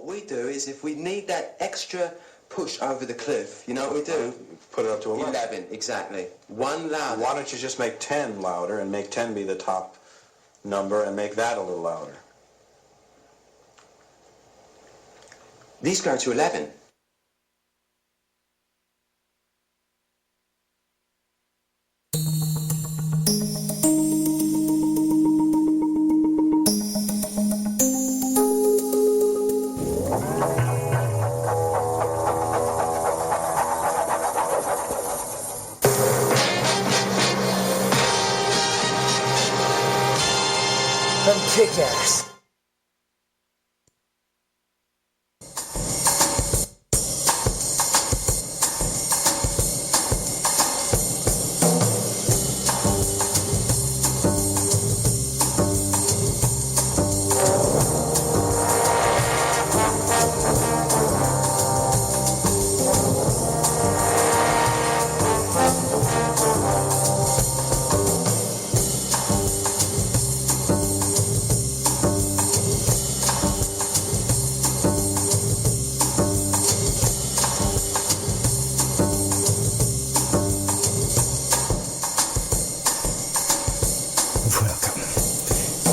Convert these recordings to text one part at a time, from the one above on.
What we do is if we need that extra push over the cliff, you know what we do? Put it up to 11. 11, exactly. One louder. Why don't you just make 10 louder and make 10 be the top number and make that a little louder? These go to 11. Kick-ass.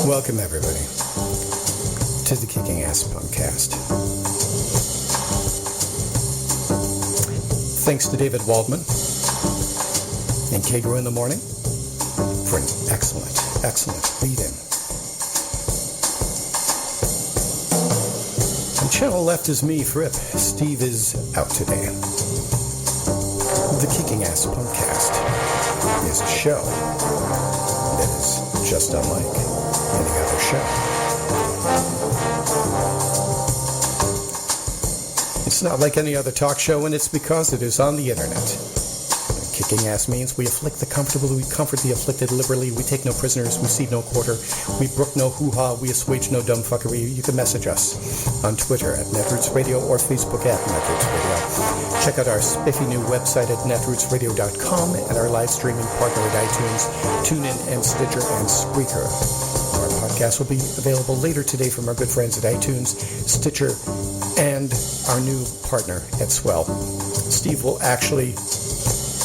Welcome, everybody, to the Kicking Ass Punkcast. Thanks to David Waldman and Kegro in the Morning for an excellent lead-in. On channel left is me, Fripp. Steve is out today. The Kicking Ass Punkcast is a show that is just unlike any other show. It's not like any other talk show, and it's because it is on the internet. Kicking ass means we afflict the comfortable, we comfort the afflicted liberally, we take no prisoners, we cede no quarter, we brook no hoo-ha, we assuage no dumb fuckery. You can message us on Twitter at Netroots Radio or Facebook at Netroots Radio. Check out our spiffy new website at netrootsradio.com and our live streaming partner at iTunes, TuneIn, and Stitcher, and Spreaker. Our podcast will be available later today from our good friends at iTunes, Stitcher, and our new partner at Swell. Steve will actually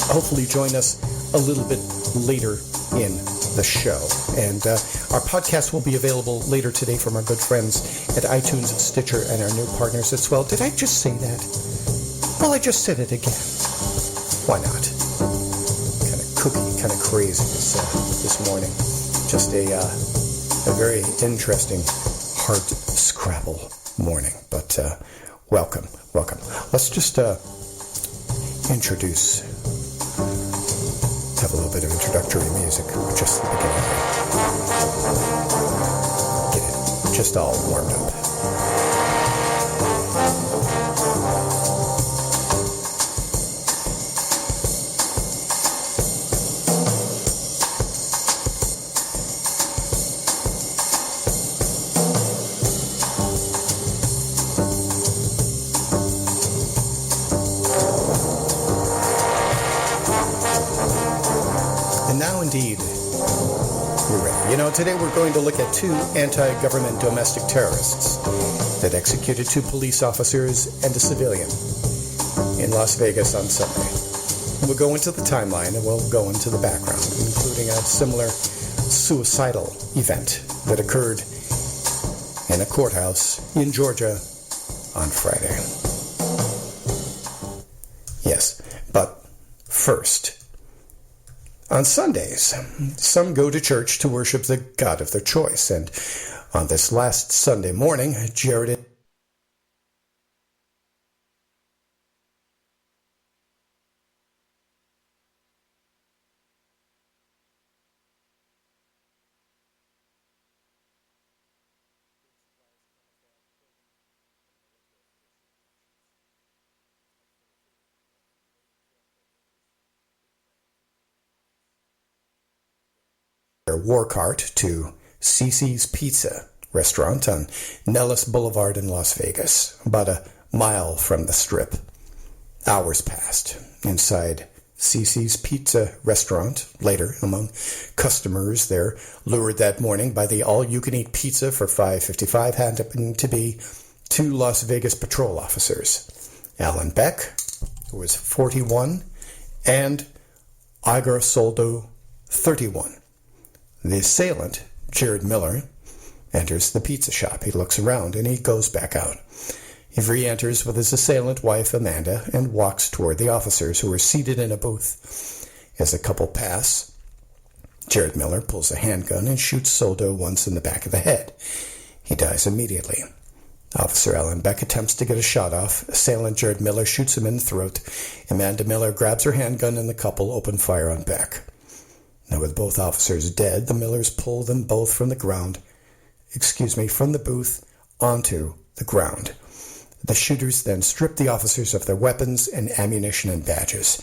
hopefully join us a little bit later in the show. And our podcast will be available later today from our good friends at iTunes, Stitcher, and our new partners at Swell. Did I just say that? Well, I just said it again. Why not? Kind of kooky, kind of crazy this morning. Just a very interesting, hard scrabble morning. But welcome. Let's just have a little bit of introductory music, just the beginning. Get it just all warmed up. Today we're going to look at two anti-government domestic terrorists that executed two police officers and a civilian in Las Vegas on Sunday. We'll go into the timeline and we'll go into the background, including a similar suicidal event that occurred in a courthouse in Georgia on Friday. Yes, but first, on Sundays, some go to church to worship the God of their choice, and on this last Sunday morning, Jared their war cart to Cece's Pizza restaurant on Nellis Boulevard in Las Vegas, about a mile from the Strip. Hours passed inside Cece's Pizza restaurant. Later, among customers there, lured that morning by the all-you-can-eat pizza for $5.55, happened to be two Las Vegas patrol officers, Alan Beck, who was 41, and Igor Soldo, 31. The assailant, Jared Miller, enters the pizza shop. He looks around and he goes back out. He re-enters with his assailant wife, Amanda, and walks toward the officers who are seated in a booth. As the couple pass, Jared Miller pulls a handgun and shoots Soldo once in the back of the head. He dies immediately. Officer Alan Beck attempts to get a shot off. Assailant Jared Miller shoots him in the throat. Amanda Miller grabs her handgun and the couple open fire on Beck. Now with both officers dead, the Millers pull them both from the booth onto the ground. The shooters then strip the officers of their weapons and ammunition and badges.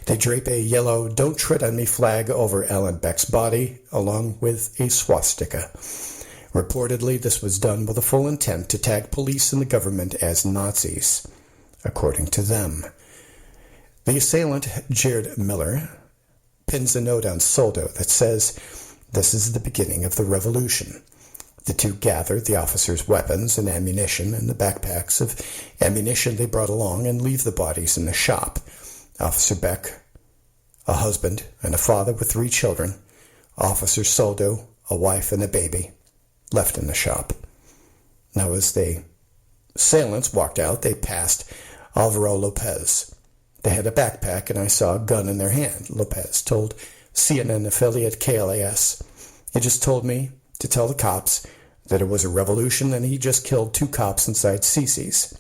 They drape a yellow "Don't Tread on Me" flag over Alan Beck's body, along with a swastika. Reportedly, this was done with a full intent to tag police and the government as Nazis, according to them. The assailant, Jared Miller, pins a note on Soldo that says, "This is the beginning of the revolution." The two gather the officers' weapons and ammunition and the backpacks of ammunition they brought along and leave the bodies in the shop. Officer Beck, a husband and a father with 3 children. Officer Soldo, a wife and a baby, left in the shop. Now as the assailants walked out, they passed Alvaro Lopez. They had a backpack and I saw a gun in their hand. Lopez told CNN affiliate KLAS, "He just told me to tell the cops that it was a revolution and he just killed 2 cops inside Cece's."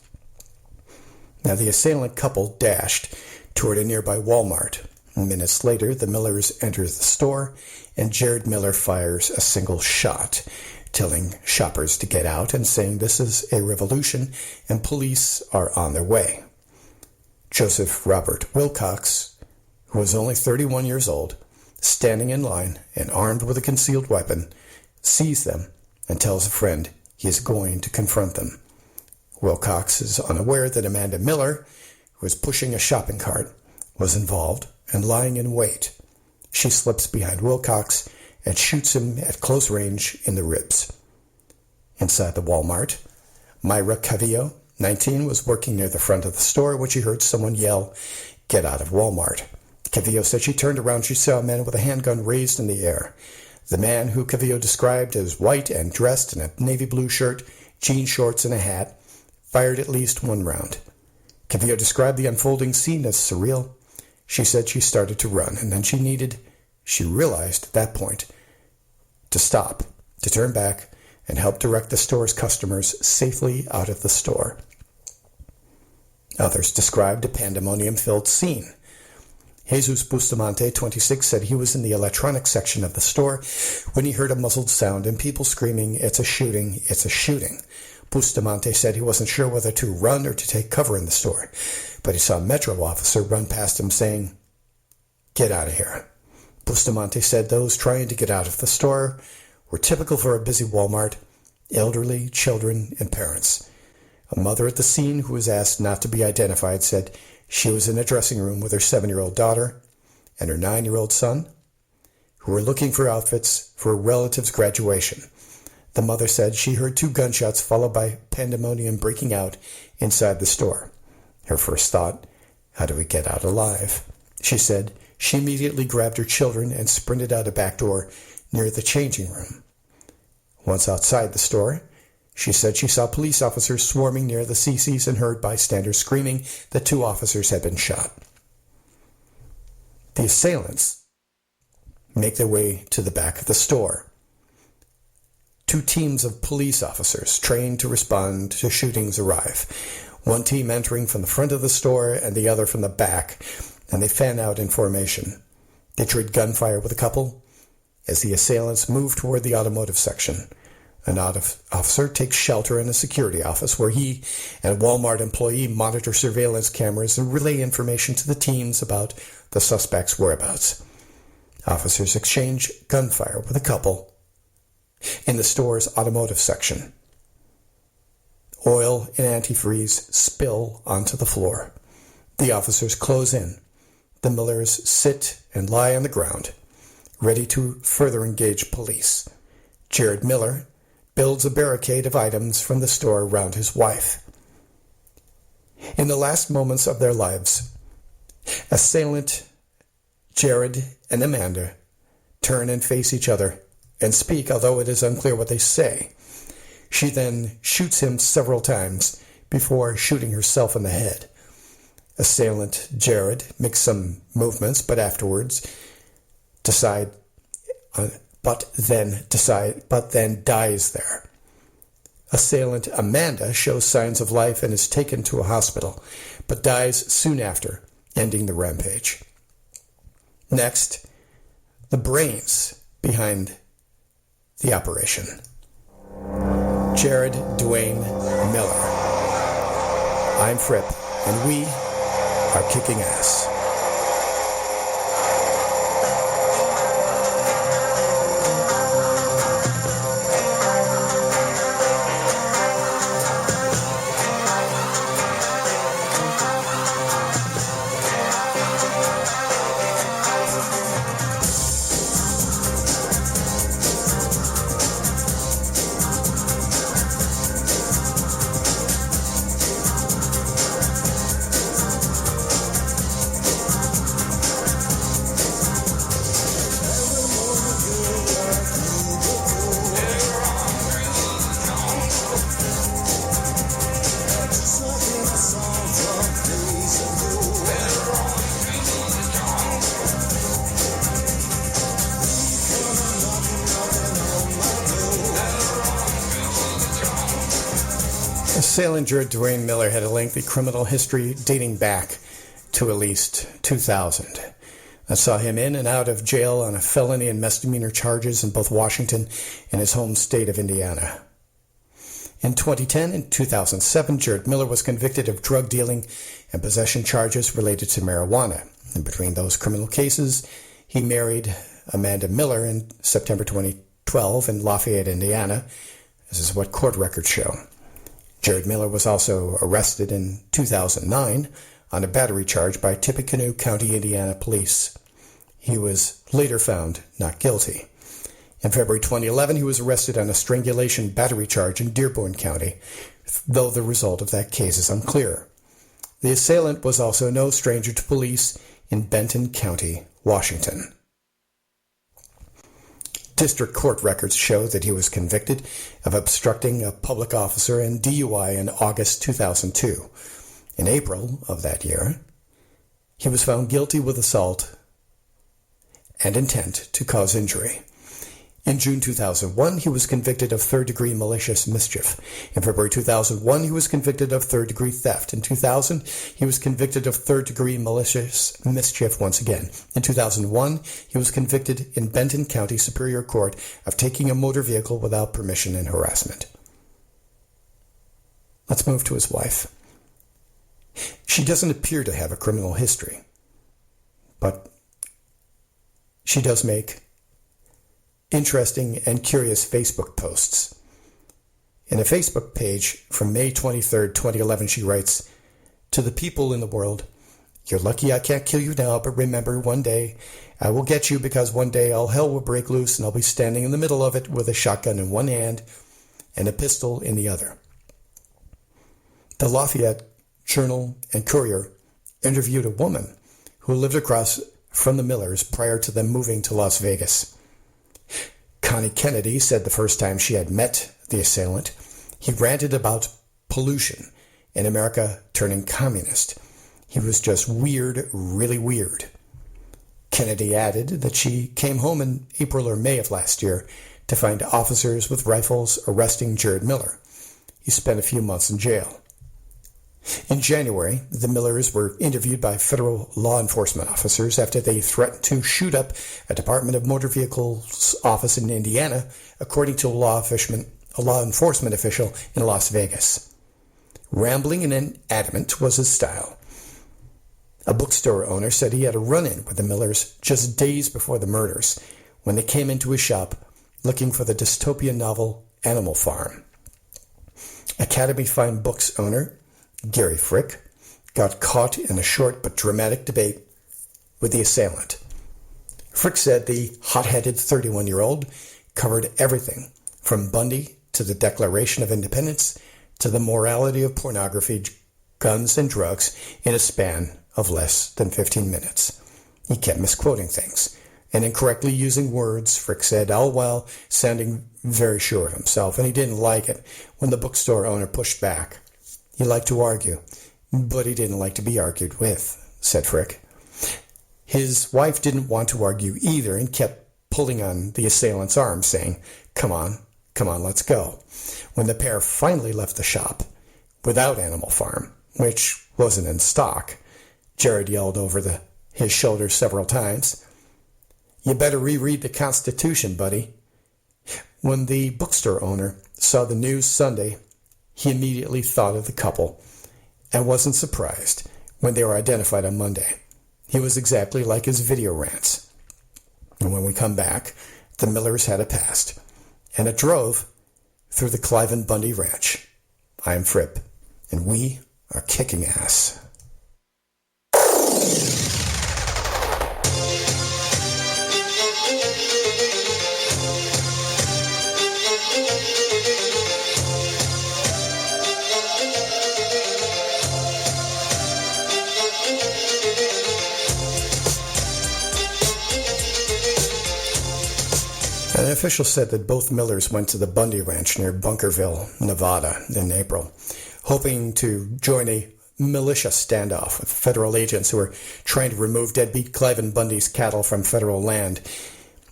Now the assailant couple dashed toward a nearby Walmart. Minutes later, the Millers enter the store and Jared Miller fires a single shot, telling shoppers to get out and saying this is a revolution and police are on their way. Joseph Robert Wilcox, who was only 31 years old, standing in line and armed with a concealed weapon, sees them and tells a friend he is going to confront them. Wilcox is unaware that Amanda Miller, who was pushing a shopping cart, was involved and lying in wait. She slips behind Wilcox and shoots him at close range in the ribs. Inside the Walmart, Myra Cavillo, 19, was working near the front of the store when she heard someone yell, "Get out of Walmart." Cavillo said she turned around. She saw a man with a handgun raised in the air. The man, who Cavillo described as white and dressed in a navy blue shirt, jean shorts, and a hat, fired at least 1 round. Cavillo described the unfolding scene as surreal. She said she started to run, and then she realized at that point to stop, to turn back, and help direct the store's customers safely out of the store. Others described a pandemonium-filled scene. Jesus Bustamante, 26, said he was in the electronics section of the store when he heard a muffled sound and people screaming, "It's a shooting, it's a shooting." Bustamante said he wasn't sure whether to run or to take cover in the store, but he saw a Metro officer run past him saying, "Get out of here." Bustamante said those trying to get out of the store were typical for a busy Walmart: elderly, children, and parents. A mother at the scene, who was asked not to be identified, said she was in a dressing room with her 7-year-old daughter and her 9-year-old son, who were looking for outfits for a relative's graduation. The mother said she heard 2 gunshots followed by pandemonium breaking out inside the store. Her first thought, how do we get out alive? She said she immediately grabbed her children and sprinted out a back door near the changing room. Once outside the store, she said she saw police officers swarming near the Cece's and heard bystanders screaming that 2 officers had been shot. The assailants make their way to the back of the store. 2 teams of police officers trained to respond to shootings arrive. One team entering from the front of the store and the other from the back, and they fan out in formation. They trade gunfire with a couple as the assailants move toward the automotive section. An officer takes shelter in a security office where he and a Walmart employee monitor surveillance cameras and relay information to the teams about the suspect's whereabouts. Officers exchange gunfire with a couple in the store's automotive section. Oil and antifreeze spill onto the floor. The officers close in. The Millers sit and lie on the ground, ready to further engage police. Jared Miller, builds a barricade of items from the store around his wife. In the last moments of their lives, assailant Jared and Amanda turn and face each other and speak, although it is unclear what they say. She then shoots him several times before shooting herself in the head. Assailant Jared makes some movements, but then dies there. Assailant Amanda shows signs of life and is taken to a hospital, but dies soon after, ending the rampage. Next, the brains behind the operation. Jared Dwayne Miller. I'm Fripp, and we are kicking ass. Assailant Jared Dwayne Miller had a lengthy criminal history dating back to at least 2000. I saw him in and out of jail on a felony and misdemeanor charges in both Washington and his home state of Indiana. In 2010 and 2007, Jared Miller was convicted of drug dealing and possession charges related to marijuana. In between those criminal cases, he married Amanda Miller in September 2012 in Lafayette, Indiana. This is what court records show. Jared Miller was also arrested in 2009 on a battery charge by Tippecanoe County, Indiana police. He was later found not guilty. In February 2011, he was arrested on a strangulation battery charge in Dearborn County, though the result of that case is unclear. The assailant was also no stranger to police in Benton County, Washington. District court records show that he was convicted of obstructing a public officer and DUI in August 2002. In April of that year, he was found guilty with assault and intent to cause injury. In June 2001, he was convicted of third-degree malicious mischief. In February 2001, he was convicted of third-degree theft. In 2000, he was convicted of third-degree malicious mischief once again. In 2001, he was convicted in Benton County Superior Court of taking a motor vehicle without permission and harassment. Let's move to his wife. She doesn't appear to have a criminal history, but she does make interesting and curious Facebook posts. In a Facebook page from May 23rd, 2011, she writes, "To the people in the world, you're lucky I can't kill you now, but remember, one day I will get you, because one day all hell will break loose and I'll be standing in the middle of it with a shotgun in one hand and a pistol in the other." The Lafayette Journal and Courier interviewed a woman who lived across from the Millers prior to them moving to Las Vegas. Connie Kennedy said the first time she had met the assailant, he ranted about pollution and America turning communist. He was just weird, really weird. Kennedy added that she came home in April or May of last year to find officers with rifles arresting Jared Miller. He spent a few months in jail. In January, the Millers were interviewed by federal law enforcement officers after they threatened to shoot up a Department of Motor Vehicles office in Indiana, according to a law enforcement official in Las Vegas. Rambling and adamant was his style. A bookstore owner said he had a run-in with the Millers just days before the murders, when they came into his shop looking for the dystopian novel Animal Farm. Academy Fine Books owner Gary Frick got caught in a short but dramatic debate with the assailant. Frick said the hot-headed 31-year-old covered everything from Bundy to to the Declaration of Independence to the morality of pornography, guns, and drugs in a span of less than 15 minutes. He kept misquoting things and incorrectly using words, Frick said, all while sounding very sure of himself, and he didn't like it when the bookstore owner pushed back. He liked to argue, but he didn't like to be argued with, said Frick. His wife didn't want to argue either and kept pulling on the assailant's arm, saying, come on, let's go. When the pair finally left the shop, without Animal Farm, which wasn't in stock, Jared yelled over his shoulder several times, you better reread the Constitution, buddy. When the bookstore owner saw the news Sunday, he immediately thought of the couple and wasn't surprised when they were identified on Monday. He was exactly like his video rants. And when we come back, the Millers had a past, and it drove through the Clive and Bundy Ranch. I'm Fripp, and we are kicking ass. An official said that both Millers went to the Bundy Ranch near Bunkerville, Nevada, in April, hoping to join a militia standoff with federal agents who were trying to remove deadbeat Clive and Bundy's cattle from federal land.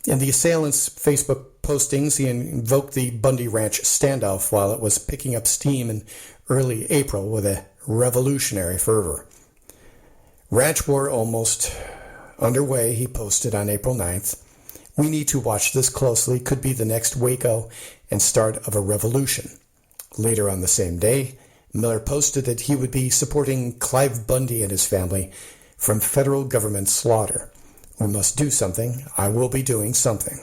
In the assailant's Facebook postings, he invoked the Bundy Ranch standoff while it was picking up steam in early April with a revolutionary fervor. Ranch war almost underway, he posted on April 9th. We need to watch this closely. Could be the next Waco and start of a revolution. Later on the same day, Miller posted that he would be supporting Clive Bundy and his family from federal government slaughter. We must do something. I will be doing something.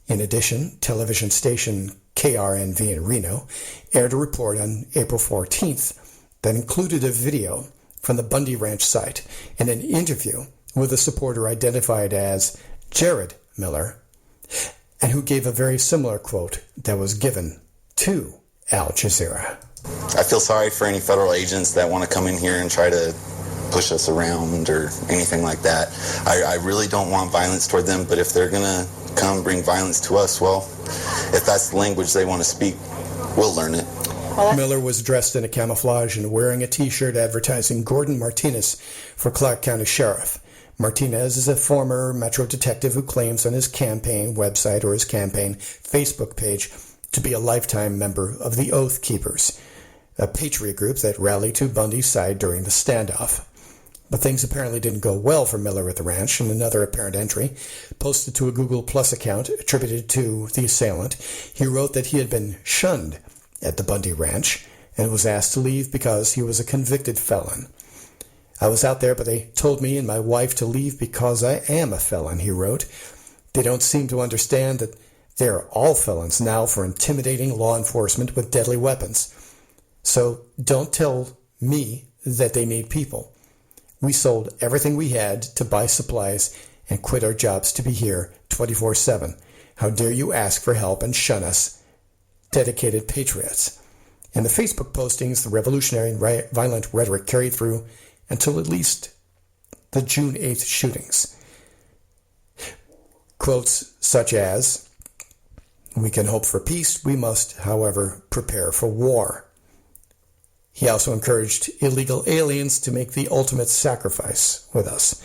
In addition, television station KRNV in Reno aired a report on April 14th that included a video from the Bundy Ranch site and an interview with a supporter identified as Jared Miller, and who gave a very similar quote that was given to Al Jazeera. I feel sorry for any federal agents that want to come in here and try to push us around or anything like that. I really don't want violence toward them, but if they're going to come bring violence to us, well, if that's the language they want to speak, we'll learn it. Miller was dressed in a camouflage and wearing a T-shirt advertising Gordon Martinez for Clark County Sheriff. Martinez is a former Metro detective who claims on his campaign website or his campaign Facebook page to be a lifetime member of the Oath Keepers, a patriot group that rallied to Bundy's side during the standoff. But things apparently didn't go well for Miller at the ranch. In another apparent entry, posted to a Google Plus account attributed to the assailant, he wrote that he had been shunned at the Bundy Ranch and was asked to leave because he was a convicted felon. I was out there, but they told me and my wife to leave because I am a felon, he wrote. They don't seem to understand that they are all felons now for intimidating law enforcement with deadly weapons. So don't tell me that they need people. We sold everything we had to buy supplies and quit our jobs to be here 24/7. How dare you ask for help and shun us, dedicated patriots. In the Facebook postings, the revolutionary and violent rhetoric carried through until at least the June 8th shootings. Quotes such as, "We can hope for peace, we must, however, prepare for war." He also encouraged illegal aliens to make the ultimate sacrifice with us.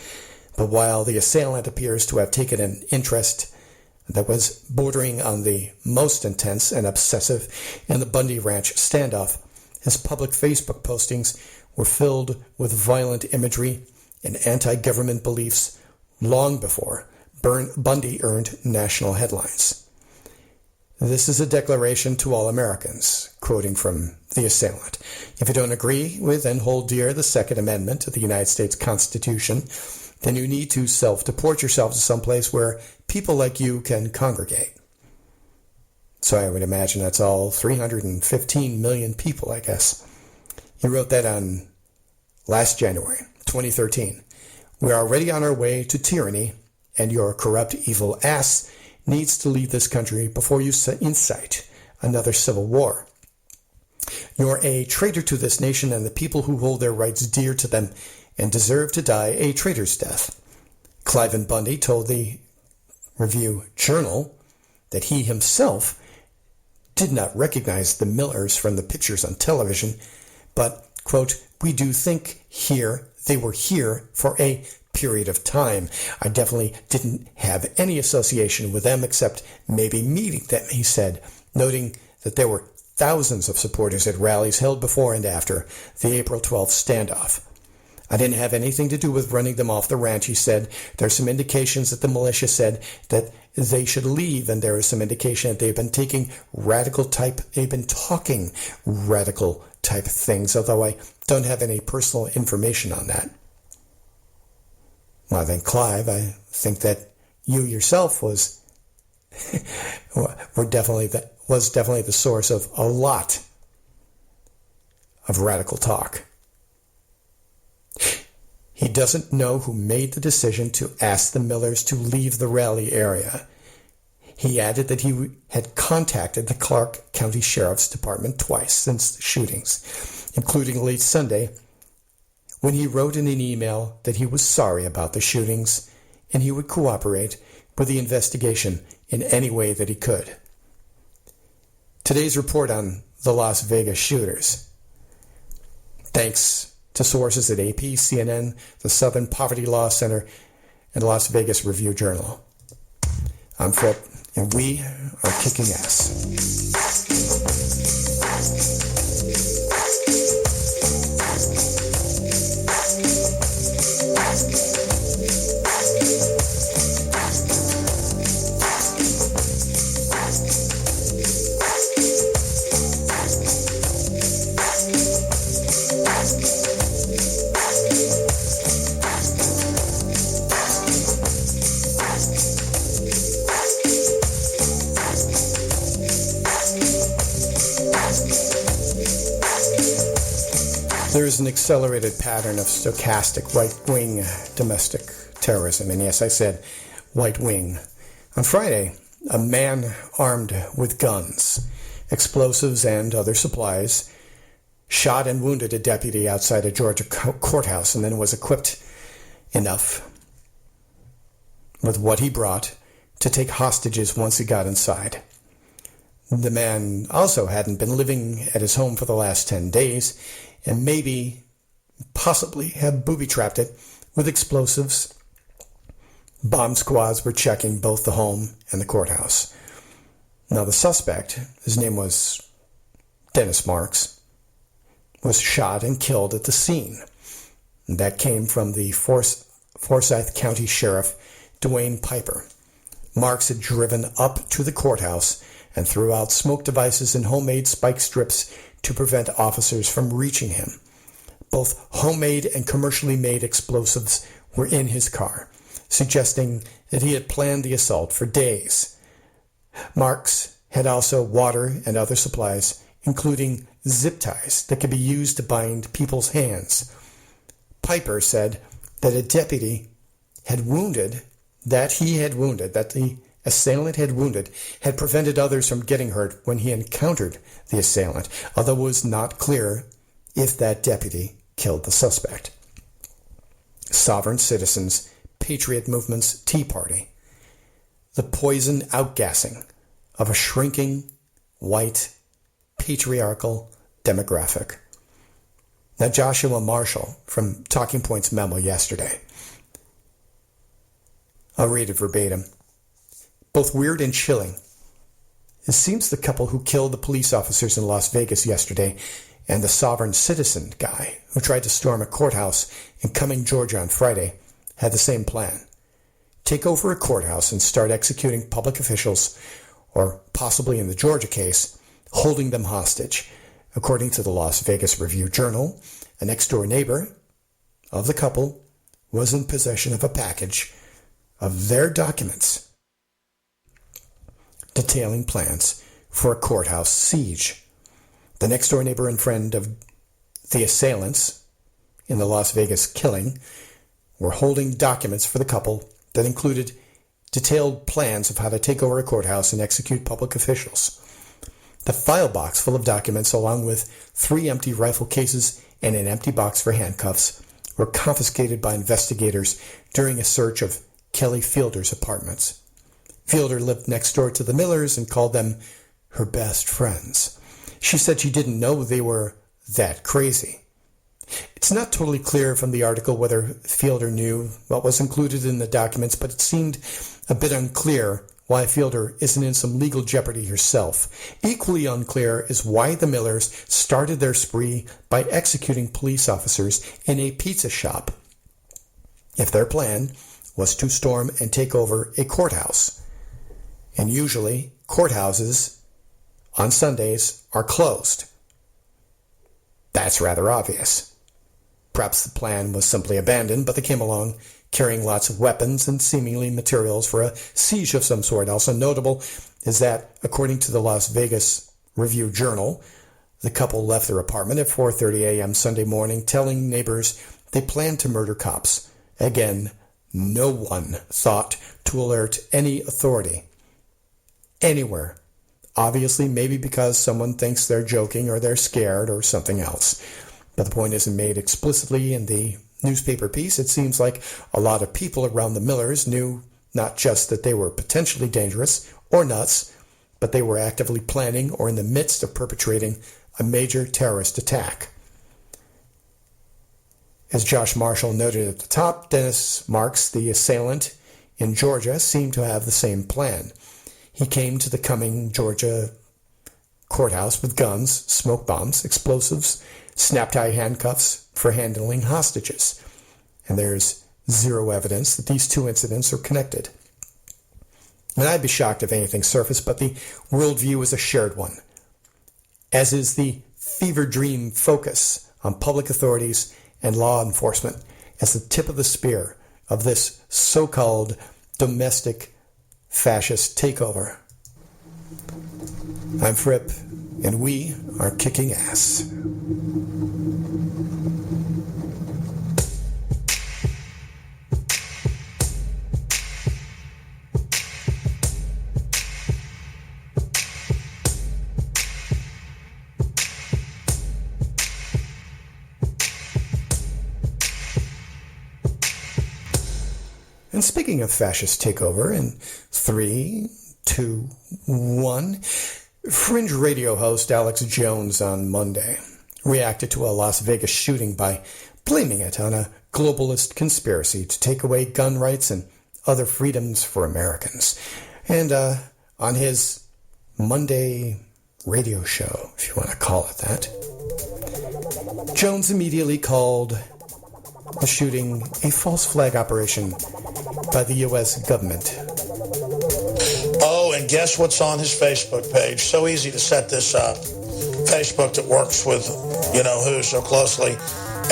But while the assailant appears to have taken an interest that was bordering on the most intense and obsessive in the Bundy Ranch standoff, his public Facebook postings were filled with violent imagery and anti-government beliefs long before Bundy earned national headlines. This is a declaration to all Americans, quoting from the assailant. If you don't agree with and hold dear the Second Amendment of the United States Constitution, then you need to self-deport yourself to someplace where people like you can congregate. So I would imagine that's all 315 million people, I guess. He wrote that on last January, 2013. We are already on our way to tyranny, and your corrupt, evil ass needs to leave this country before you incite another civil war. You're a traitor to this nation and the people who hold their rights dear to them and deserve to die a traitor's death. Cliven Bundy told the Review-Journal that he himself did not recognize the Millers from the pictures on television, but, quote, we do think they were here for a period of time. I definitely didn't have any association with them except maybe meeting them, he said, noting that there were thousands of supporters at rallies held before and after the April 12th standoff. I didn't have anything to do with running them off the ranch, he said. There's some indications that the militia said that they should leave, and there is some indication that they've been talking radical type things, although I don't have any personal information on that. Well, then, Clive, I think that you yourself was definitely the source of a lot of radical talk. He doesn't know who made the decision to ask the Millers to leave the rally area. He added that he had contacted the Clark County Sheriff's Department twice since the shootings, including late Sunday, when he wrote in an email that he was sorry about the shootings and he would cooperate with the investigation in any way that he could. Today's report on the Las Vegas shooters. Thanks to sources at AP, CNN, the Southern Poverty Law Center, and Las Vegas Review-Journal. I'm Fripp, and we are kicking ass. There is an accelerated pattern of stochastic right-wing domestic terrorism. And yes, I said right-wing. On Friday, a man armed with guns, explosives, and other supplies shot and wounded a deputy outside a Georgia courthouse and then was equipped enough with what he brought to take hostages once he got inside. The man also hadn't been living at his home for the last 10 days and possibly had booby-trapped it with explosives. Bomb squads were checking both the home and the courthouse. Now, the suspect, his name was Dennis Marks, was shot and killed at the scene. That came from the Forsyth County Sheriff, Dwayne Piper. Marks had driven up to the courthouse and threw out smoke devices and homemade spike strips to prevent officers from reaching him. Both homemade and commercially made explosives were in his car, suggesting that he had planned the assault for days. Marks had also water and other supplies, including zip ties that could be used to bind people's hands. Piper said that a deputy that the assailant had wounded, had prevented others from getting hurt when he encountered the assailant, although it was not clear if that deputy killed the suspect. Sovereign Citizens, Patriot Movement's Tea Party. The poison outgassing of a shrinking, white, patriarchal demographic. Now, Joshua Marshall from Talking Points memo yesterday. I'll read it verbatim. Both weird and chilling. It seems the couple who killed the police officers in Las Vegas yesterday and the sovereign citizen guy who tried to storm a courthouse in Cumming, Georgia on Friday had the same plan. Take over a courthouse and start executing public officials, or possibly in the Georgia case, holding them hostage. According to the Las Vegas Review-Journal, a next-door neighbor of the couple was in possession of a package of their documents detailing plans for a courthouse siege. The next-door neighbor and friend of the assailants in the Las Vegas killing were holding documents for the couple that included detailed plans of how to take over a courthouse and execute public officials. The file box full of documents, along with 3 empty rifle cases and an empty box for handcuffs, were confiscated by investigators during a search of Kelly Fielder's apartments. Fielder lived next door to the Millers and called them her best friends. She said she didn't know they were that crazy. It's not totally clear from the article whether Fielder knew what was included in the documents, but it seemed a bit unclear why Fielder isn't in some legal jeopardy herself. Equally unclear is why the Millers started their spree by executing police officers in a pizza shop, if their plan was to storm and take over a courthouse. And usually, courthouses on Sundays are closed. That's rather obvious. Perhaps the plan was simply abandoned, but they came along carrying lots of weapons and seemingly materials for a siege of some sort. Also notable is that, according to the Las Vegas Review-Journal, the couple left their apartment at 4:30 a.m. Sunday morning, telling neighbors they planned to murder cops. Again, no one thought to alert any authority anywhere. Obviously, maybe because someone thinks they're joking or they're scared or something else. But the point isn't made explicitly in the newspaper piece. It seems like a lot of people around the Millers knew not just that they were potentially dangerous or nuts, but they were actively planning or in the midst of perpetrating a major terrorist attack. As Josh Marshall noted at the top, Dennis Marks, the assailant in Georgia, seemed to have the same plan. He came to the Cumming, Georgia courthouse with guns, smoke bombs, explosives, snap-tie handcuffs for handling hostages. And there's zero evidence that these two incidents are connected. And I'd be shocked if anything surfaced, but the worldview is a shared one, as is the fever dream focus on public authorities and law enforcement as the tip of the spear of this so-called domestic fascist takeover. I'm Fripp, and we are kicking ass. And speaking of fascist takeover, in 3, 2, 1, Fringe radio host Alex Jones on Monday reacted to a Las Vegas shooting by blaming it on a globalist conspiracy to take away gun rights and other freedoms for Americans. And on his Monday radio show, if you want to call it that, Jones immediately called the shooting a false flag operation by the U.S. government. Oh, and guess what's on his Facebook page? So easy to set this up. Facebook that works with you-know-who so closely.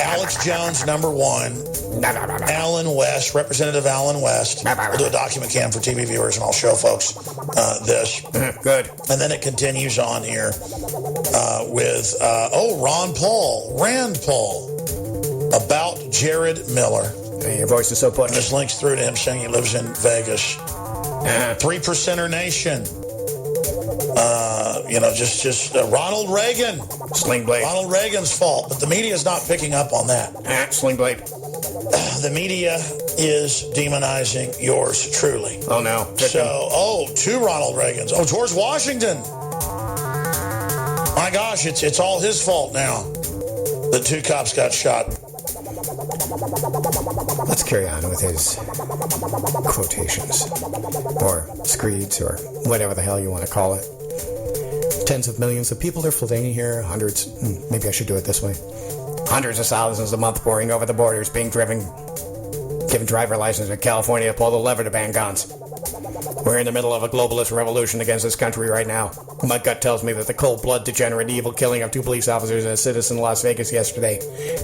Alex Jones, number 1. Alan West, Representative Alan West. We'll do a document cam for TV viewers, and I'll show folks this. Good. And then it continues on here with, Rand Paul, about Jared Miller. Hey, your voice is so And put. this links through to him saying he lives in Vegas. 3%er Nation. Just Ronald Reagan. Sling Blade. Ronald Reagan's fault, but the media is not picking up on that. Sling Blade. The media is demonizing yours truly. Oh, no. So, 2 Ronald Reagans. Oh, George Washington. My gosh, it's all his fault now. The 2 cops got shot. Let's carry on with his quotations, or screeds, or whatever the hell you want to call it. Tens of millions of people are flooding here, hundreds, maybe I should do it this way. Hundreds of thousands a month pouring over the borders, being given driver license in California to pull the lever to ban guns. We're in the middle of a globalist revolution against this country right now. My gut tells me that the cold-blooded, degenerate, evil killing of 2 police officers and a citizen in Las Vegas yesterday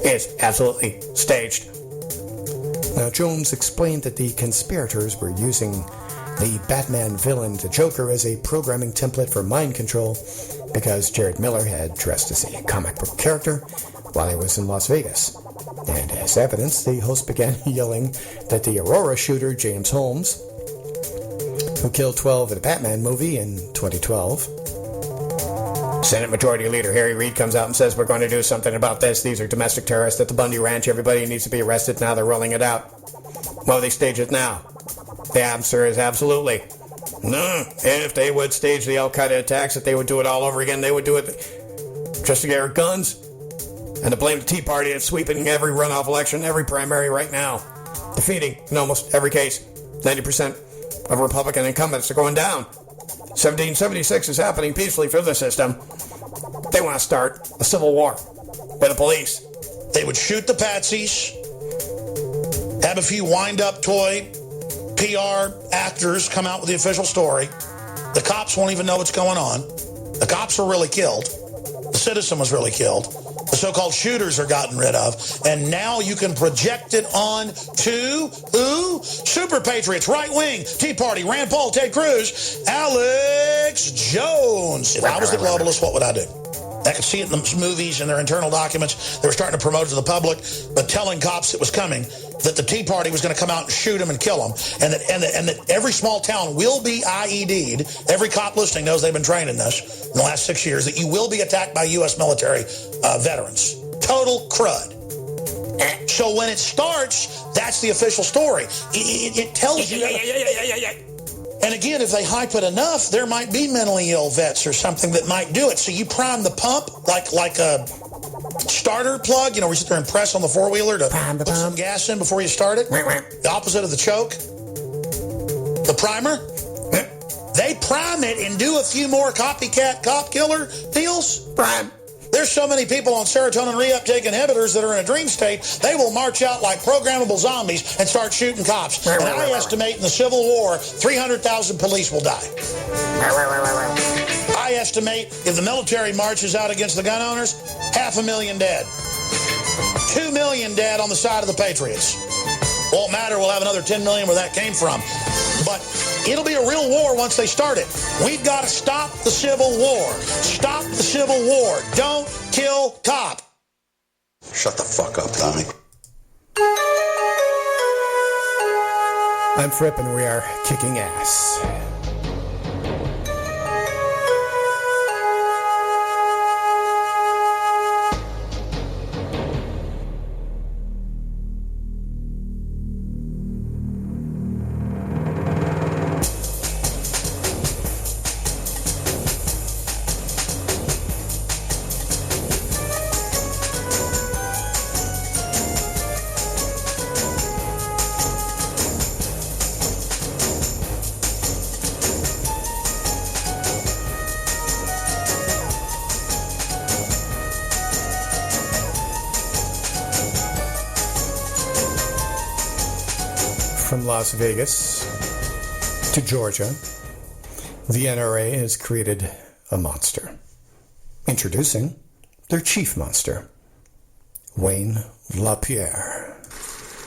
is absolutely staged. Now, Jones explained that the conspirators were using the Batman villain, the Joker, as a programming template for mind control because Jared Miller had dressed as a comic book character while he was in Las Vegas. And as evidence, the host began yelling that the Aurora shooter, James Holmes, who killed 12 in a Batman movie in 2012, Senate Majority Leader Harry Reid comes out and says we're going to do something about this. These are domestic terrorists at the Bundy Ranch. Everybody needs to be arrested. Now they're rolling it out. Well, they stage it now. The answer is absolutely. No. If they would stage the Al-Qaeda attacks, if they would do it all over again, they would do it just to get guns and to blame the Tea Party that's sweeping every runoff election, every primary right now, defeating in almost every case 90% of Republican incumbents are going down. 1776 is happening peacefully through the system. They want to start a civil war with the police. They would shoot the patsies, have a few wind-up toy PR actors come out with the official story. The cops won't even know what's going on. The cops were really killed. The citizen was really killed. The so-called shooters are gotten rid of. And now you can project it on to who? Super Patriots, right wing, Tea Party, Rand Paul, Ted Cruz, Alex Jones. If I was the globalist, what would I do? I could see it in the movies and their internal documents. They were starting to promote it to the public, but telling cops it was coming, that the Tea Party was going to come out and shoot them and kill them, and that every small town will be IED'd. Every cop listening knows they've been trained in this in the last 6 years, that you will be attacked by U.S. military veterans. Total crud. So when it starts, that's the official story. It tells you. And again, if they hype it enough, there might be mentally ill vets or something that might do it. So you prime the pump like a starter plug, where you sit there and press on the four-wheeler to put some gas in before you start it. The opposite of the choke. The primer. They prime it and do a few more copycat cop killer deals. Prime. There's so many people on serotonin reuptake inhibitors that are in a dream state, they will march out like programmable zombies and start shooting cops. And I estimate in the Civil War, 300,000 police will die. I estimate if the military marches out against the gun owners, 500,000 dead. 2 million dead on the side of the Patriots. Won't matter, we'll have another 10 million where that came from. But it'll be a real war once they start it. We've got to stop the Civil War. Stop the Civil War. Don't kill cop. Shut the fuck up, Tommy. I'm Fripp, and we are kicking ass. From Las Vegas to Georgia, the NRA has created a monster. Introducing their chief monster, Wayne LaPierre.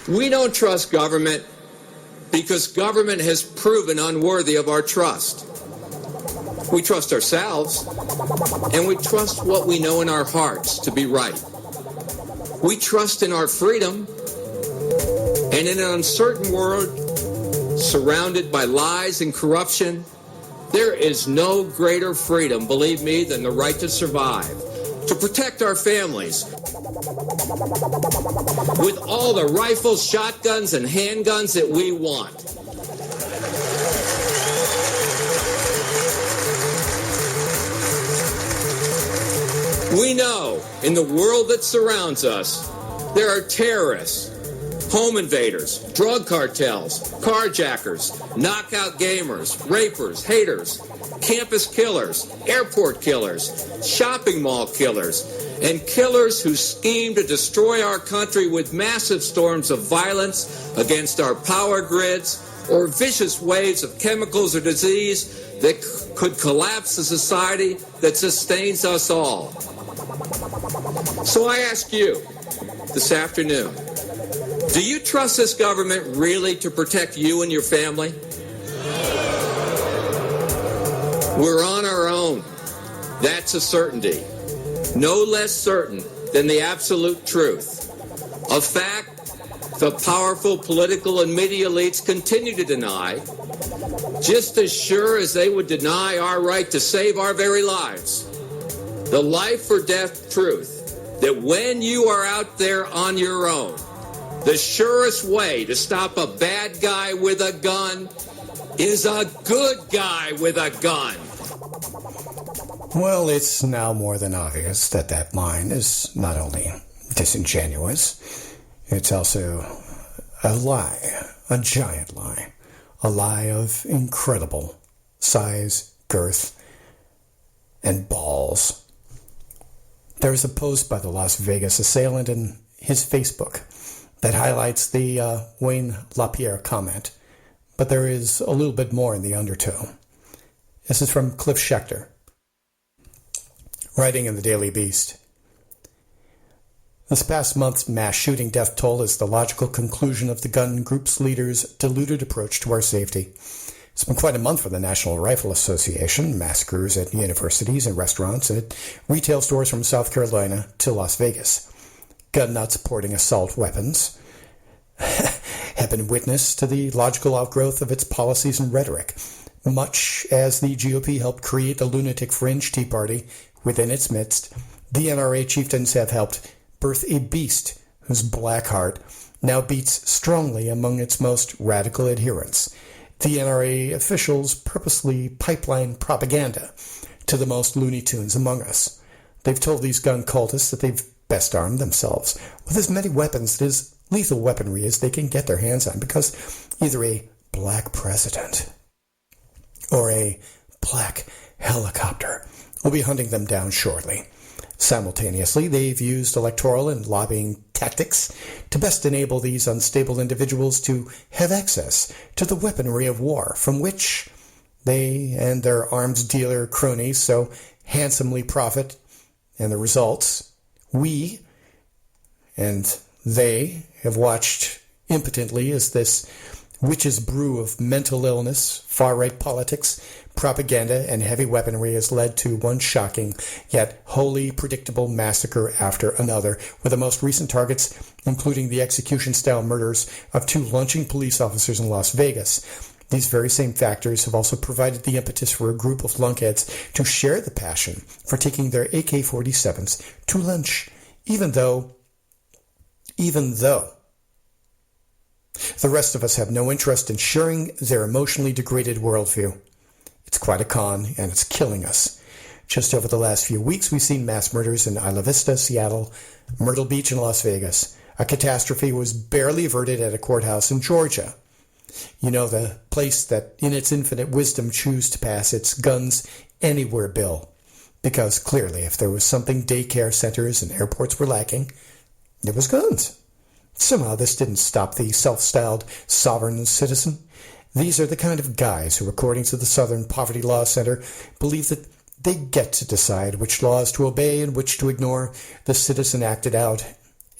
We don't trust government because government has proven unworthy of our trust. We trust ourselves, and we trust what we know in our hearts to be right. We trust in our freedom. And in an uncertain world, surrounded by lies and corruption, there is no greater freedom, believe me, than the right to survive, to protect our families. With all the rifles, shotguns, and handguns that we want. We know in the world that surrounds us, there are terrorists, home invaders, drug cartels, carjackers, knockout gamers, rapers, haters, campus killers, airport killers, shopping mall killers, and killers who scheme to destroy our country with massive storms of violence against our power grids or vicious waves of chemicals or disease that could collapse the society that sustains us all. So I ask you this afternoon, do you trust this government really to protect you and your family? We're on our own. That's a certainty. No less certain than the absolute truth. A fact the powerful political and media elites continue to deny, just as sure as they would deny our right to save our very lives. the life or death truth that when you are out there on your own, the surest way to stop a bad guy with a gun is a good guy with a gun. Well, it's now more than obvious that that line is not only disingenuous, it's also a lie, a giant lie, a lie of incredible size, girth, and balls. There is a post by the Las Vegas assailant in his Facebook that highlights the Wayne LaPierre comment, but there is a little bit more in the undertow. This is from Cliff Schechter, writing in the Daily Beast. This past month's mass shooting death toll is the logical conclusion of the gun group's leaders' deluded approach to our safety. It's been quite a month for the National Rifle Association, massacres at universities and restaurants and at retail stores from South Carolina to Las Vegas. Gun nuts supporting assault weapons have been witness to the logical outgrowth of its policies and rhetoric, much as the GOP helped create the lunatic fringe Tea Party within its midst. The NRA chieftains have helped birth a beast whose black heart now beats strongly among its most radical adherents. The NRA officials purposely pipeline propaganda to the most Looney Tunes among us. They've told these gun cultists that they've best armed themselves with as many weapons, as lethal weaponry as they can get their hands on, because either a black president or a black helicopter will be hunting them down shortly. Simultaneously, they've used electoral and lobbying tactics to best enable these unstable individuals to have access to the weaponry of war from which they and their arms dealer cronies so handsomely profit, and the results, we and they have watched impotently as this witch's brew of mental illness, far-right politics, propaganda, and heavy weaponry has led to one shocking yet wholly predictable massacre after another, with the most recent targets including the execution-style murders of 2 lynching police officers in Las Vegas. These very same factors have also provided the impetus for a group of lunkheads to share the passion for taking their AK-47s to lunch, even though the rest of us have no interest in sharing their emotionally degraded worldview. It's quite a con, and it's killing us. Just over the last few weeks, we've seen mass murders in Isla Vista, Seattle, Myrtle Beach, and Las Vegas. A catastrophe was barely averted at a courthouse in Georgia. You know, the place that, in its infinite wisdom, chose to pass its guns anywhere bill. Because clearly, if there was something daycare centers and airports were lacking, it was guns. Somehow this didn't stop the self-styled sovereign citizen. These are the kind of guys who, according to the Southern Poverty Law Center, believe that they get to decide which laws to obey and which to ignore. The citizen acted out,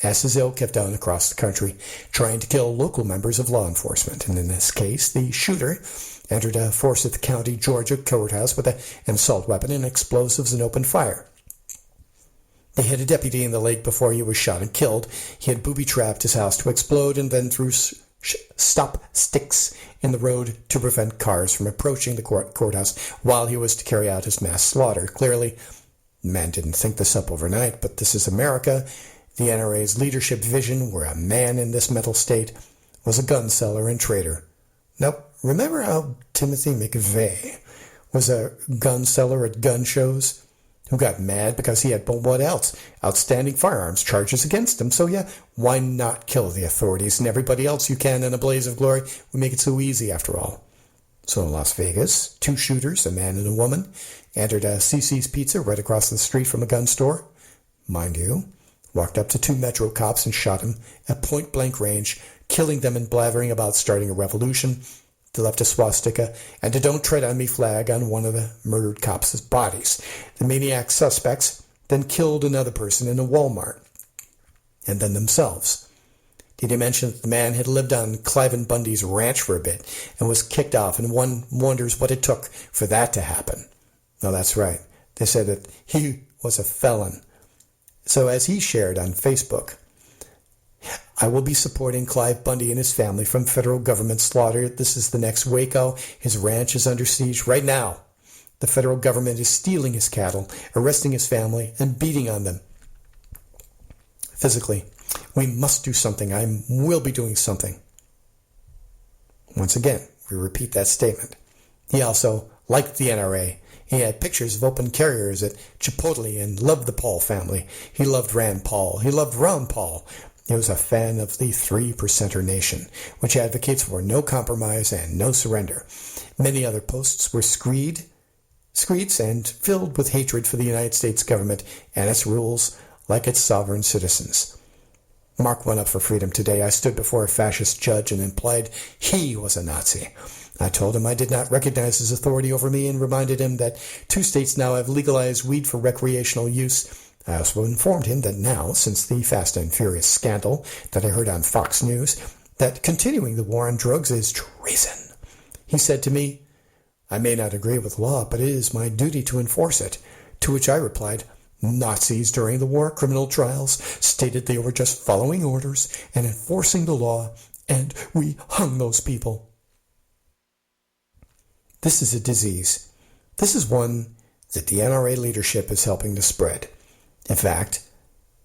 as his ilk have done across the country, trying to kill local members of law enforcement. And in this case, the shooter entered a Forsyth County, Georgia courthouse with an assault weapon and explosives and opened fire. They hit a deputy in the leg before he was shot and killed. He had booby-trapped his house to explode and then threw stop sticks in the road to prevent cars from approaching the courthouse while he was to carry out his mass slaughter. Clearly, the man didn't think this up overnight, but this is America. The NRA's leadership vision, where a man in this mental state was a gun seller and trader. Now, remember how Timothy McVeigh was a gun seller at gun shows? Who got mad because he had, what else? Outstanding firearms charges against him. So yeah, why not kill the authorities and everybody else you can in a blaze of glory? We make it so easy after all. So in Las Vegas, 2 shooters, a man and a woman, entered a CC's Pizza right across the street from a gun store. Mind you, walked up to 2 Metro cops and shot him at point-blank range, killing them and blathering about starting a revolution. They left a swastika and a "Don't Tread on Me" flag on one of the murdered cops' bodies. The maniac suspects then killed another person in a Walmart, and then themselves. Did he mention that the man had lived on Cliven Bundy's ranch for a bit and was kicked off, and one wonders what it took for that to happen? No, that's right. They said that he was a felon. So as he shared on Facebook, "I will be supporting Clive Bundy and his family from federal government slaughter. This is the next Waco. His ranch is under siege right now. The federal government is stealing his cattle, arresting his family, and beating on them. Physically, we must do something. I will be doing something. Once again, we repeat that statement. He also liked the NRA. He had pictures of open carriers at Chipotle and loved the Paul family. He loved Rand Paul. He loved Ron Paul. He was a fan of the 3%er nation, which advocates for no compromise and no surrender. Many other posts were screeds and filled with hatred for the United States government and its rules, like its sovereign citizens. Mark went up for freedom today. I stood before a fascist judge and implied he was a Nazi. I told him I did not recognize his authority over me and reminded him that 2 states now have legalized weed for recreational use. I also informed him that now, since the Fast and Furious scandal that I heard on Fox News, that continuing the war on drugs is treason. He said to me, I may not agree with law, but it is my duty to enforce it. To which I replied, Nazis during the war criminal trials stated they were just following orders and enforcing the law, and we hung those people. This is a disease. This is one that the NRA leadership is helping to spread. In fact,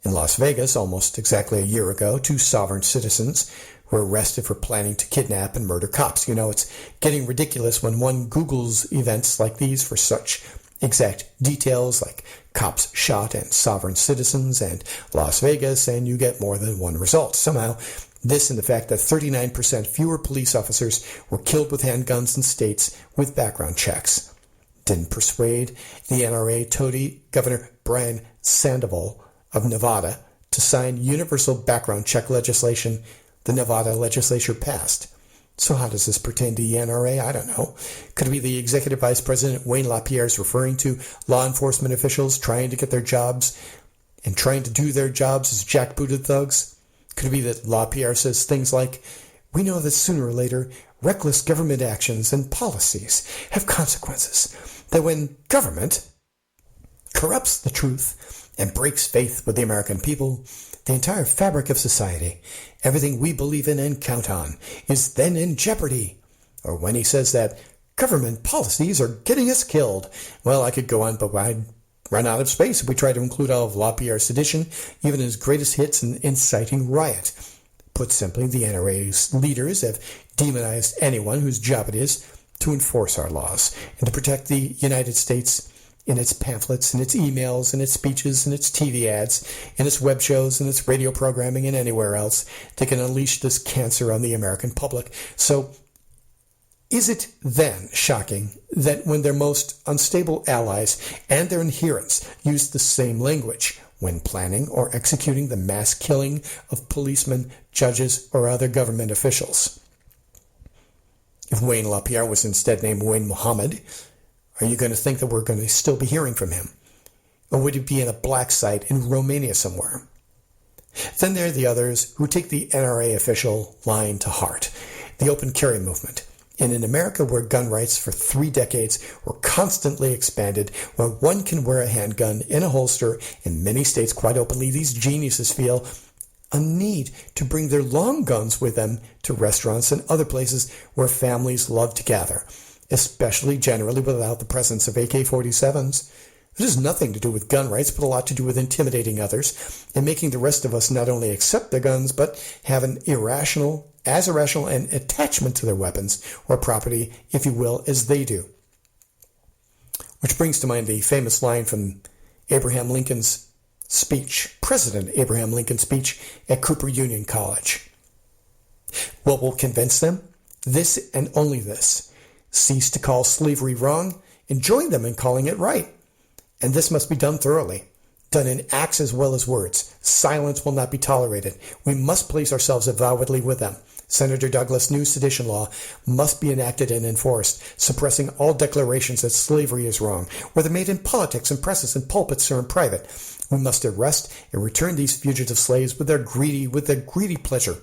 in Las Vegas, almost exactly a year ago, 2 sovereign citizens were arrested for planning to kidnap and murder cops. You know, it's getting ridiculous when one Googles events like these for such exact details like cops shot and sovereign citizens and Las Vegas, and you get more than one result. Somehow, this and the fact that 39% fewer police officers were killed with handguns in states with background checks didn't persuade the NRA toady Governor Brian Sandoval of Nevada to sign universal background check legislation the Nevada legislature passed. So how does this pertain to the NRA? I don't know. Could it be the Executive Vice President Wayne LaPierre is referring to law enforcement officials trying to get their jobs and trying to do their jobs as jackbooted thugs? Could it be that LaPierre says things like, we know that sooner or later, reckless government actions and policies have consequences, that when government corrupts the truth and breaks faith with the American people, the entire fabric of society, everything we believe in and count on, is then in jeopardy. Or when he says that government policies are getting us killed. Well, I could go on, but I'd run out of space if we try to include all of LaPierre's sedition, even his greatest hits in inciting riot. Put simply, the NRA's leaders have demonized anyone whose job it is to enforce our laws and to protect the United States in its pamphlets, in its emails, in its speeches, in its TV ads, in its web shows, in its radio programming, and anywhere else they can unleash this cancer on the American public. So, is it then shocking that when their most unstable allies and their adherents use the same language when planning or executing the mass killing of policemen, judges, or other government officials? If Wayne LaPierre was instead named Wayne Muhammad, are you going to think that we're going to still be hearing from him? Or would he be in a black site in Romania somewhere? Then there are the others who take the NRA official line to heart, the open carry movement. In an America where gun rights for 3 decades were constantly expanded, where one can wear a handgun in a holster, in many states quite openly, these geniuses feel a need to bring their long guns with them to restaurants and other places where families love to gather, especially generally without the presence of AK-47s. It has nothing to do with gun rights, but a lot to do with intimidating others and making the rest of us not only accept their guns, but have an irrational an attachment to their weapons or property, if you will, as they do. Which brings to mind the famous line from Abraham Lincoln's speech, President Abraham Lincoln's speech at Cooper Union College. What will convince them? This and only this. Cease to call slavery wrong and join them in calling it right. And this must be done thoroughly, done in acts as well as words. Silence will not be tolerated. We must place ourselves avowedly with them. Senator Douglas' new sedition law must be enacted and enforced, suppressing all declarations that slavery is wrong, whether made in politics and presses and pulpits or in private. We must arrest and return these fugitive slaves with their greedy pleasure.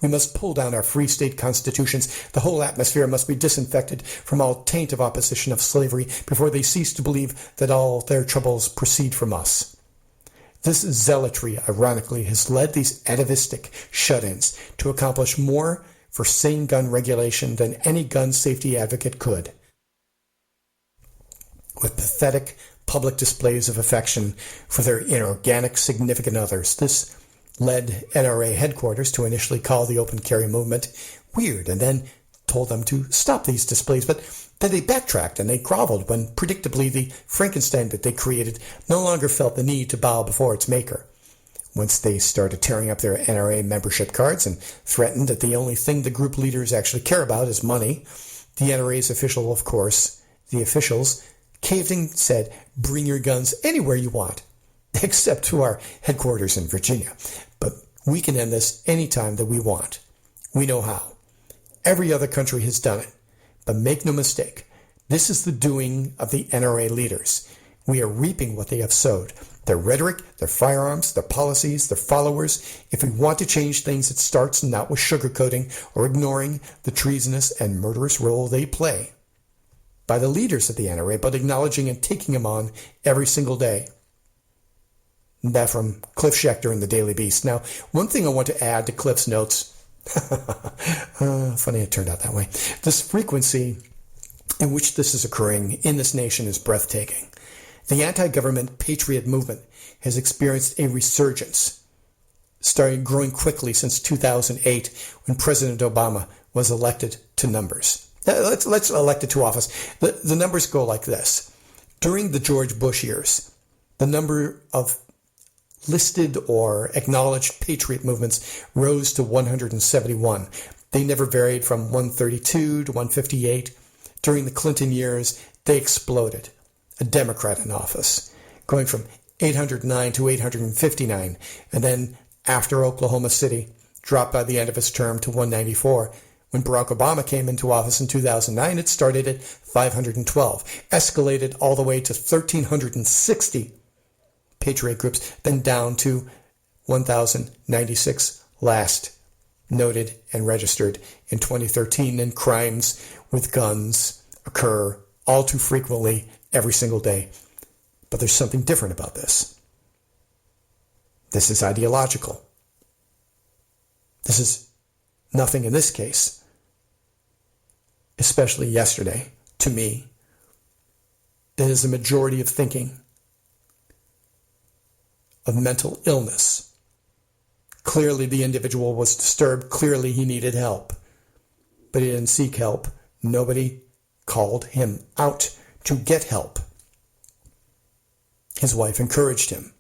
We must pull down our free state constitutions. The whole atmosphere must be disinfected from all taint of opposition of slavery before they cease to believe that all their troubles proceed from us. This zealotry, ironically, has led these atavistic shut-ins to accomplish more for sane gun regulation than any gun safety advocate could. with pathetic public displays of affection for their inorganic significant others. This led NRA headquarters to initially call the open carry movement weird and then told them to stop these displays, but then they backtracked and they groveled when predictably the Frankenstein that they created no longer felt the need to bow before its maker. Once they started tearing up their NRA membership cards and threatened that the only thing the group leaders actually care about is money, the NRA's the officials caved and said, "Bring your guns anywhere you want, except to our headquarters in Virginia. But we can end this anytime that we want. We know how. Every other country has done it. But make no mistake, this is the doing of the NRA leaders. We are reaping what they have sowed. Their rhetoric, their firearms, their policies, their followers. If we want to change things, it starts not with sugarcoating or ignoring the treasonous and murderous role they play by the leaders of the NRA, but acknowledging and taking them on every single day." That from Cliff Schechter in the Daily Beast. Now, one thing I want to add to Cliff's notes, funny it turned out that way, this frequency in which this is occurring in this nation is breathtaking. The anti-government patriot movement has experienced a resurgence, starting growing quickly since 2008 when President Obama was elected to numbers. Let's elect it to office. The numbers go like this. During the George Bush years, the number of listed or acknowledged patriot movements rose to 171. They never varied from 132 to 158. During the Clinton years, they exploded. A Democrat in office, going from 809 to 859, and then after Oklahoma City, dropped by the end of his term to 194. When Barack Obama came into office in 2009, it started at 512, escalated all the way to 1,360 patriot groups, then down to 1,096 last noted and registered in 2013. And crimes with guns occur all too frequently every single day. But there's something different about this. This is ideological. This is nothing in this case, especially yesterday, to me, that is a majority of thinking of mental illness. Clearly the individual was disturbed. Clearly he needed help. But he didn't seek help. Nobody called him out to get help. His wife encouraged him.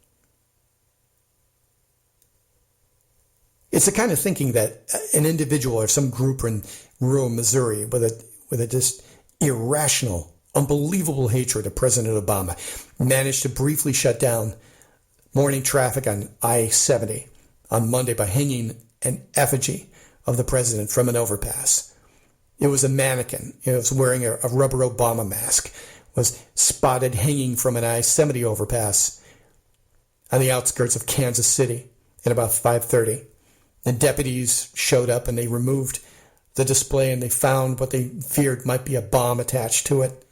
It's the kind of thinking that an individual or some group in rural Missouri with a just irrational, unbelievable hatred of President Obama managed to briefly shut down morning traffic on I-70 on Monday by hanging an effigy of the president from an overpass. It was a mannequin. It was wearing a rubber Obama mask, was spotted hanging from an I-70 overpass on the outskirts of Kansas City at about 5:30. The deputies showed up and they removed the display and they found what they feared might be a bomb attached to it.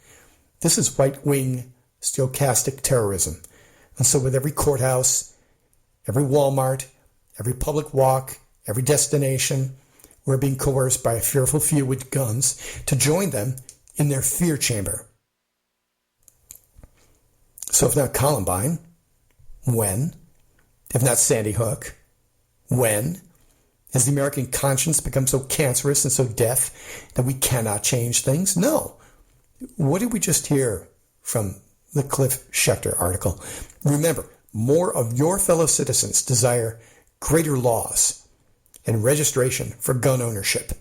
This is right-wing stochastic terrorism. And so with every courthouse, every Walmart, every public walk, every destination, we're being coerced by a fearful few with guns to join them in their fear chamber. So if not Columbine, when? If not Sandy Hook, when? Has the American conscience become so cancerous and so deaf that we cannot change things? No. What did we just hear from the Cliff Schechter article? Remember, more of your fellow citizens desire greater laws and registration for gun ownership,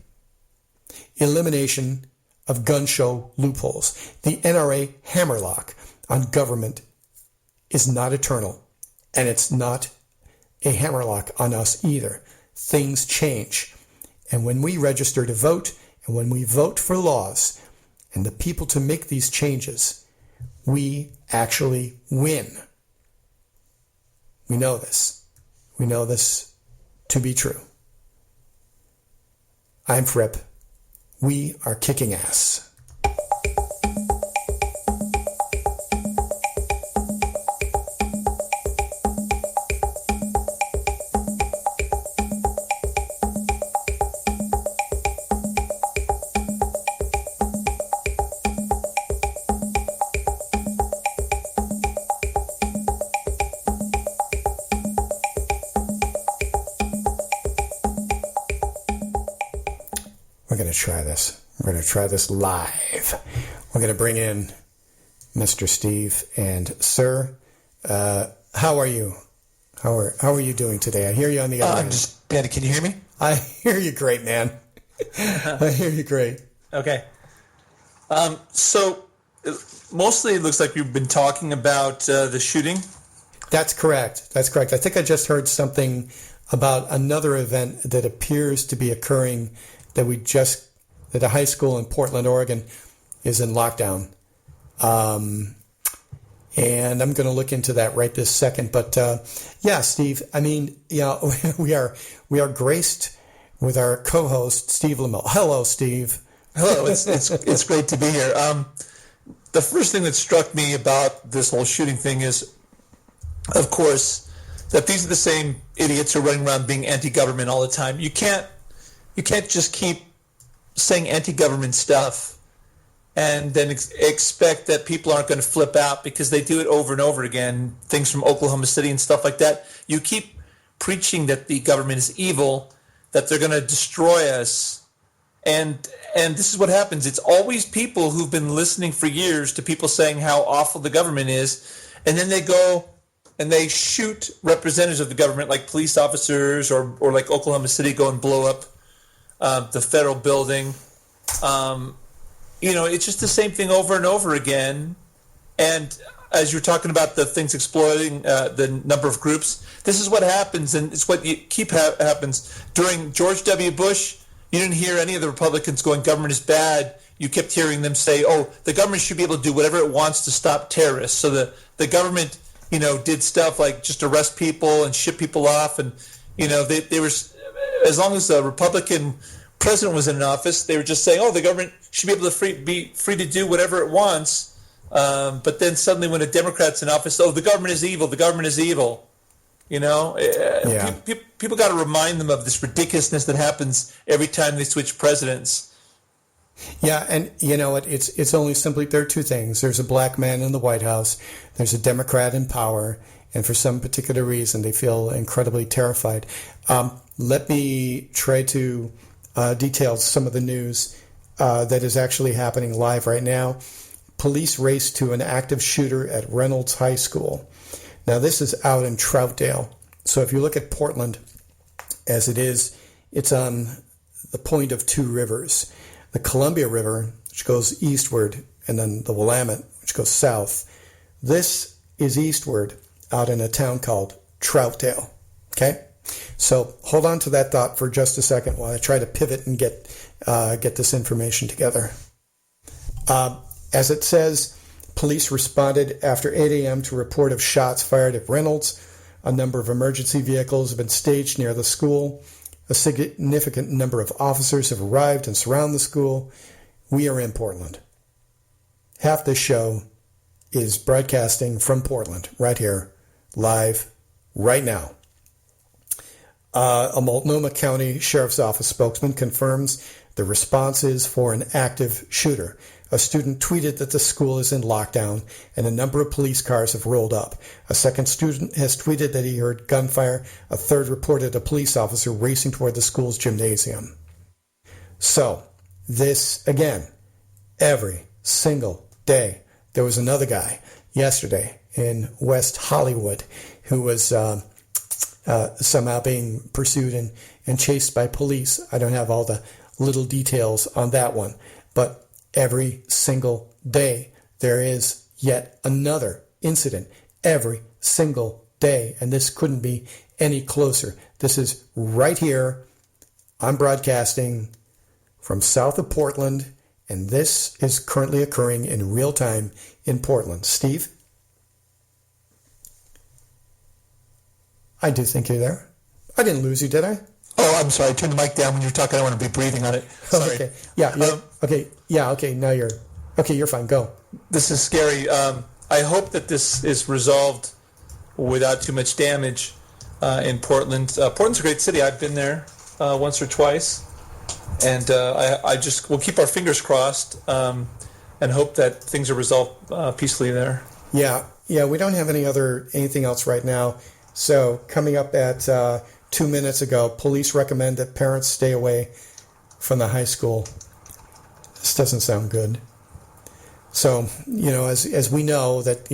elimination of gun show loopholes. The NRA hammerlock on government is not eternal, and it's not a hammerlock on us either. Things change. And when we register to vote, and when we vote for laws, and the people to make these changes, we actually win. We know this. We know this to be true. I'm Fripp. We are kicking ass. We're going to try this. We're going to try this live. We're going to bring in Mr. Steve. And, sir, how are you? How are you doing today? I hear you on the other end. Can you hear me? I hear you great, man. I hear you great. Okay. So, mostly it looks like you've been talking about the shooting. That's correct. I think I just heard something about another event that appears to be occurring that a high school in Portland, Oregon is in lockdown. And I'm going to look into that right this second. But yeah, Steve, I mean, we are graced with our co-host, Steve Lamel. Hello, Steve. Hello, it's great to be here. The first thing that struck me about this whole shooting thing is, of course, that these are the same idiots who are running around being anti-government all the time. You can't just keep saying anti-government stuff and then expect that people aren't going to flip out, because they do it over and over again. Things from Oklahoma City and stuff like that. You keep preaching that the government is evil, that they're going to destroy us, and this is what happens. It's always people who've been listening for years to people saying how awful the government is, and then they go and they shoot representatives of the government, like police officers, or like Oklahoma City, go and blow up the federal building. It's just the same thing over and over again. And as you're talking about the things exploiting the number of groups, this is what happens, and it's what happens. During George W. Bush, you didn't hear any of the Republicans going, government is bad. You kept hearing them say, oh, the government should be able to do whatever it wants to stop terrorists. So the government, did stuff like just arrest people and ship people off. And, they were, as long as the Republican president was in office, they were just saying, oh, the government should be able to be free to do whatever it wants. But then suddenly when a Democrat's in office, oh, the government is evil, the government is evil. Yeah. People got to remind them of this ridiculousness that happens every time they switch presidents. Yeah, and it's only simply, there are two things. There's a black man in the White House, there's a Democrat in power, and for some particular reason they feel incredibly terrified. Let me try to detail some of the news that is actually happening live right now. Police race to an active shooter at Reynolds High School. Now, this is out in Troutdale. So if you look at Portland as it is, it's on the point of two rivers. The Columbia River, which goes eastward, and then the Willamette, which goes south. This is eastward out in a town called Troutdale. Okay? So hold on to that thought for just a second while I try to pivot and get this information together. As it says, police responded after 8 a.m. to a report of shots fired at Reynolds. A number of emergency vehicles have been staged near the school. A significant number of officers have arrived and surround the school. We are in Portland. Half the show is broadcasting from Portland, right here, live, right now. A Multnomah County Sheriff's Office spokesman confirms the response is for an active shooter. A student tweeted that the school is in lockdown and a number of police cars have rolled up. A second student has tweeted that he heard gunfire. A third reported a police officer racing toward the school's gymnasium. So, this, again, every single day. There was another guy yesterday in West Hollywood who was somehow being pursued and chased by police. I don't have all the little details on that one, but every single day there is yet another incident. Every single day, and this couldn't be any closer. This is right here. I'm broadcasting from south of Portland, and this is currently occurring in real time in Portland. Steve? I do think you're there. I didn't lose you, did I? Oh, I'm sorry. Turn the mic down when you're talking. I don't want to be breathing on it. Sorry. Okay. Yeah. Okay. Now you're okay. You're fine. Go. This is scary. I hope that this is resolved without too much damage in Portland. Portland's a great city. I've been there once or twice, and we'll keep our fingers crossed and hope that things are resolved peacefully there. Yeah. We don't have anything else right now. So coming up at 2 minutes ago, police recommend that parents stay away from the high school. This doesn't sound good. So, as we know that,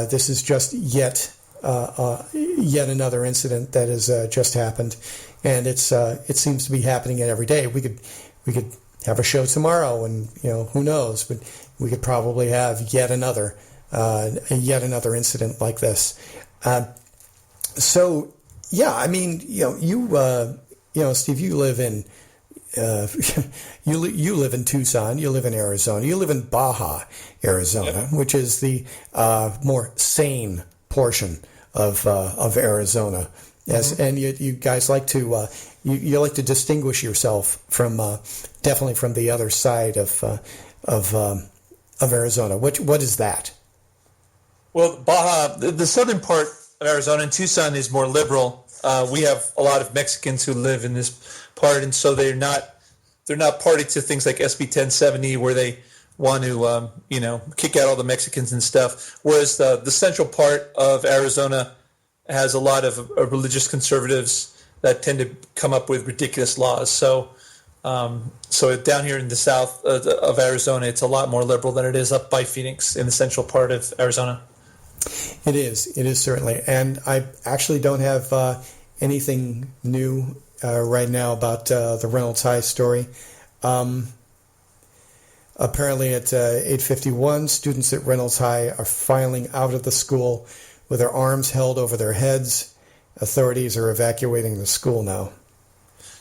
this is just yet another incident that has just happened, and it seems to be happening every day. We could have a show tomorrow, and who knows, but we could probably have yet another incident like this. So yeah, I mean, Steve, you live in you live in Tucson, you live in Arizona, you live in Baja, Arizona, which is the more sane portion of Arizona. Yes, and you guys like to you like to distinguish yourself from definitely from the other side of Arizona. What is that? Well, Baja, the southern part of Arizona, and Tucson is more liberal. We have a lot of Mexicans who live in this part, and so they're not party to things like SB 1070, where they want to kick out all the Mexicans and stuff. Whereas the central part of Arizona has a lot of religious conservatives that tend to come up with ridiculous laws. So down here in the south of Arizona, it's a lot more liberal than it is up by Phoenix in the central part of Arizona. It is certainly. And I actually don't have anything new right now about the Reynolds High story. Apparently at 8:51, students at Reynolds High are filing out of the school with their arms held over their heads. Authorities are evacuating the school now.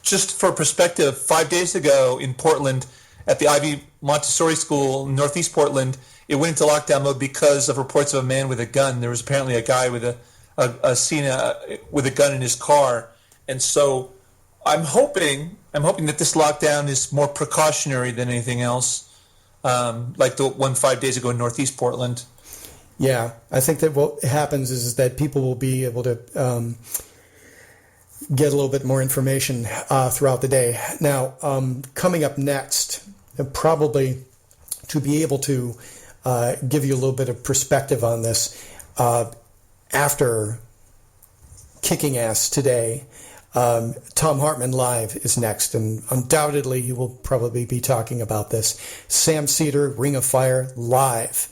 Just for perspective, 5 days ago in Portland, at the Ivy Montessori School in Northeast Portland, it went into lockdown mode because of reports of a man with a gun. There was apparently a guy with a gun in his car, and so I'm hoping that this lockdown is more precautionary than anything else, like the one 5 days ago in Northeast Portland. Yeah, I think that what happens is that people will be able to get a little bit more information throughout the day. Now, coming up next, probably to be able to give you a little bit of perspective on this, after kicking ass today, Tom Hartman Live is next, and undoubtedly he will probably be talking about this. Sam Cedar, Ring of Fire, live.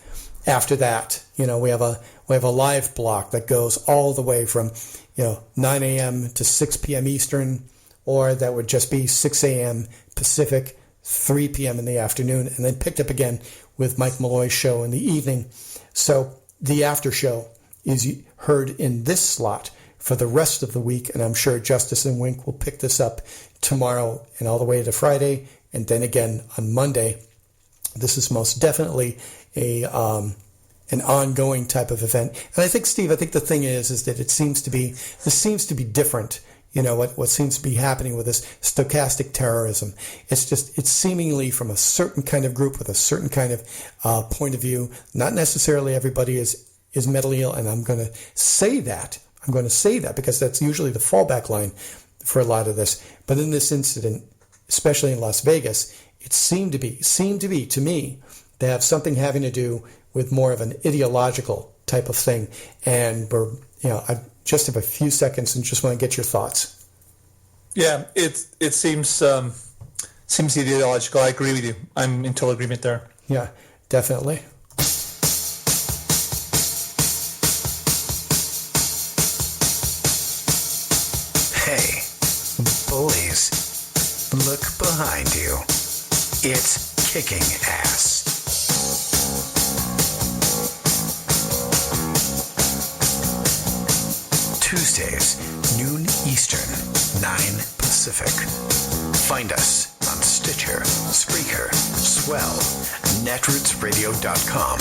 After that, we have a live block that goes all the way from 9 a.m. to 6 p.m. Eastern, or that would just be 6 a.m. Pacific, 3 p.m. in the afternoon, and then picked up again with Mike Malloy's show in the evening. So the after show is heard in this slot for the rest of the week, and I'm sure Justice and Wink will pick this up tomorrow and all the way to Friday, and then again on Monday. This is most definitely an ongoing type of event. And I think, Steve, the thing is that this seems to be different. What seems to be happening with this stochastic terrorism. It's seemingly from a certain kind of group with a certain kind of point of view. Not necessarily everybody is mentally ill, and I'm going to say that because that's usually the fallback line for a lot of this. But in this incident, especially in Las Vegas, it seemed to be to me to have something having to do with more of an ideological type of thing. And I just have a few seconds and just want to get your thoughts. Yeah, it seems ideological. I agree with you. I'm in total agreement there. Yeah, definitely. Hey, bullies, look behind you. It's kicking ass. Tuesdays, noon Eastern, 9 Pacific. Find us on Stitcher, Spreaker, Swell, Netrootsradio.com.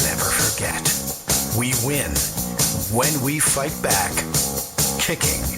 Never forget, we win when we fight back, kicking